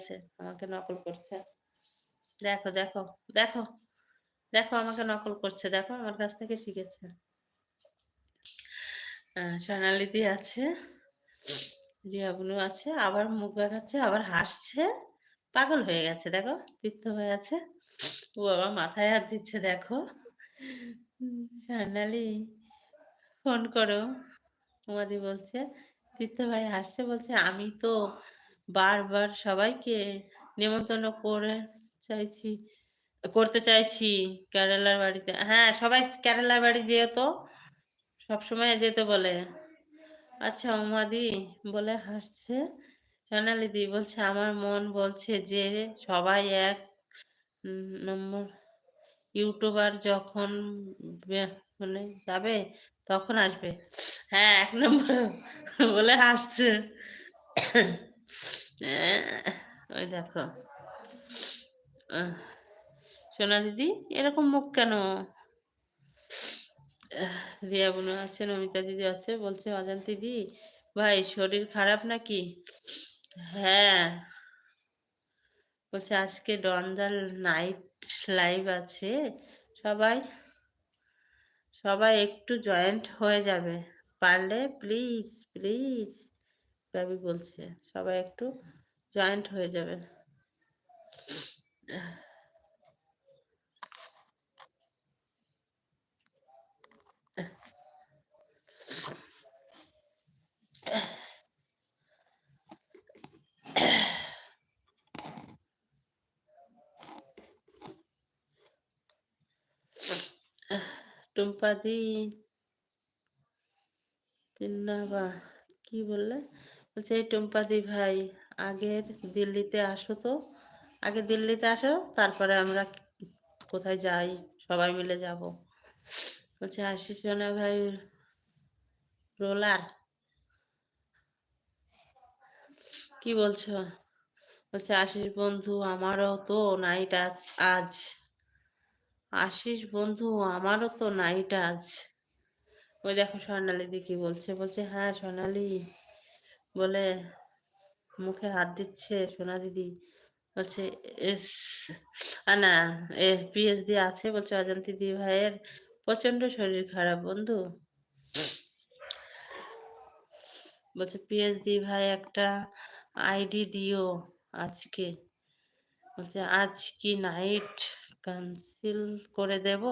আছে, আমাকে নকল করছে। দেখো, দেখো, দেখো, দেখো আমাকে নকল করছে। দেখো আমার কাছ থেকে শিখেছে। সোনালিদি আছে, রিয়া বুনু আছে, আবার মুখ দেখাচ্ছে, আবার হাসছে। পাগল হয়ে গেছে দেখো, তিক্ত হয়ে আছে। ও বাবা মাথায় হাত দিচ্ছে দেখো। সোনালি ফোন করো। উমাদি বলছে, তীর্থ ভাই হাসছে, বলছে আমি তো বারবার সবাইকে নেমন্তন্ন চাইছি করতে চাইছি কেরালার বাড়িতে। হ্যাঁ, সবাই কেরালার বাড়ি যেও তো, সবসময় যেতে বলে। আচ্ছা উমাদি বলে হাসছে। সোনালিদি বলছে, আমার মন বলছে যে সবাই এক নম্বর ইউটিউবার যখন মানে যাবে তখন আসবে। হ্যাঁ, ১ নম্বর বলে হাসছে। ওই দেখো। আহ, সোনা দিদি এরকম মুখ কেন? রিয়া বোনও আছে, নমিতা দিদি আছে, বলছে অজান্তি দি ভাই শরীর খারাপ নাকি? হ্যাঁ, বলছে আজকে ডনদার নাইট লাইভ আছে, সবাই সবাই একটু জয়েন্ট হয়ে যাবে পারলে, প্লিজ প্লিজ। ভাবি বলছে সবাই একটু জয়েন্ট হয়ে যাবে। টুম্পাদি বা কি বললে? বলছে এই টুম্পাদি ভাই আগের দিল্লিতে আসো তো, আগে দিল্লিতে আসো তারপরে আমরা কোথায় যাই, সবাই মিলে যাব। বলছে আশিস সোনা ভাই রোলার কি বলছো? বলছে আশিস বন্ধু আমারও তো নাইট আজ। আশিস বন্ধু আমারও তো নাইট আজ। ওই দেখো স্বর্ণালী দি কি বলছে, বলছে হ্যাঁ সোনালি বলে মুখে হাত দিচ্ছে সোনা দিদি। বলছে এস না পিএইচডি আছে, বলছে অজন্তি দি ভাইয়ের প্রচন্ড শরীর খারাপ বন্ধু। বলছে পিএইচডি ভাই একটা আইডি দিও আজকে। বলছে আজ কি নাইট ক্যান্সেল করে দেব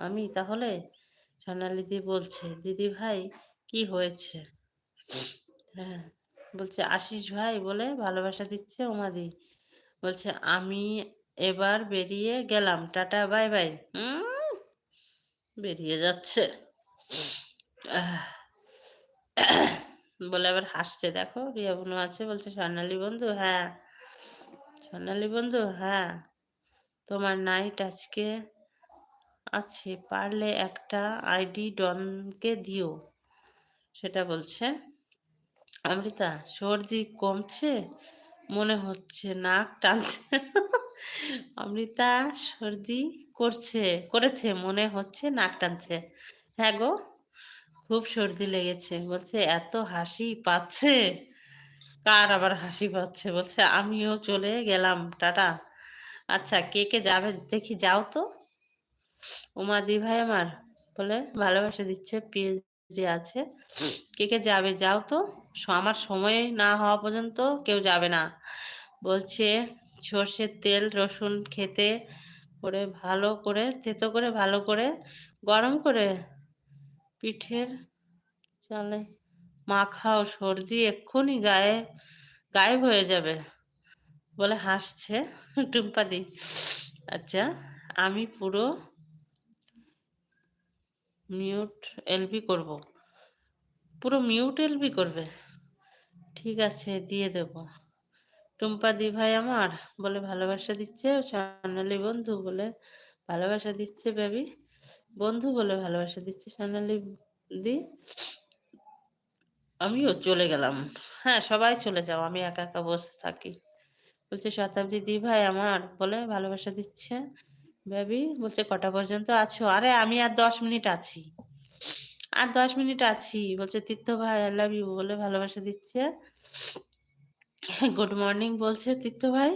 আমি তাহলে? সোনালি দি বলছে দিদি ভাই কি হয়েছে? হ্যাঁ, বলছে আশিস ভাই বলে ভালোবাসা দিচ্ছে উমাদি। বলছে আমি এবার বেরিয়ে গেলাম, টাটা বাই বাই। বেরিয়ে যাচ্ছে বলে আবার হাসছে দেখো। রিয়া বুনু আছে, বলছে স্বর্ণালী বন্ধু হ্যাঁ, স্বর্ণালী বন্ধু হ্যাঁ, তোমার নাইট আজকে আছে, পারলে একটা আইডি ডনকে দিও, সেটা বলছে। অমৃতা সর্দি কমছে মনে হচ্ছে, নাক টানছে। অমৃতা সর্দি করেছে মনে হচ্ছে, নাক টানছে। হ্যাঁ গো, খুব সর্দি লেগেছে। বলছে এত হাসি পাচ্ছে। কার আবার হাসি পাচ্ছে? বলছে আমিও চলে গেলাম, টাটা। আচ্ছা কে কে যাবে দেখি, যাও তো। উমাদি ভাই আমার বলে ভালোবাসা দিচ্ছে, পিএইচডি আছে, কে কে যাবে যাও তো, আমার সময় না হওয়া পর্যন্ত কেউ যাবে না। বলছে সর্ষের তেল রসুন খেতে করে ভালো করে থেতো করে ভালো করে গরম করে পিঠের চালে মাখাও, সর্দি এক্ষুনি গায়েব হয়ে যাবে বলে হাসছে টুম্পাদি। আচ্ছা আমি পুরো মিউট এলবি করব, পুরো মিউট এলবি করবে? ঠিক আছে দিয়ে দেব। টুম্পা দি ভাই আমার বলে ভালোবাসা দিচ্ছে, স্বর্ণালী বন্ধু বলে ভালোবাসা দিচ্ছে, বেবি বন্ধু বলে ভালোবাসা দিচ্ছে স্বর্ণালী দি। আমিও চলে গেলাম। হ্যাঁ সবাই চলে যাও, আমি একা একা বসে থাকি। বলছে শতাব্দী দি ভাই আমার বলে ভালোবাসা দিচ্ছে, বেবি বলছে কটা পর্যন্ত আছো? আরে আমি আর 10 মিনিট আছি, আর 10 মিনিট আছি। বলছে তীর্থ ভাই আই লাভ ইউ বলে ভালোবাসা দিচ্ছে। গুড মর্নিং বলছে তীর্থ ভাই।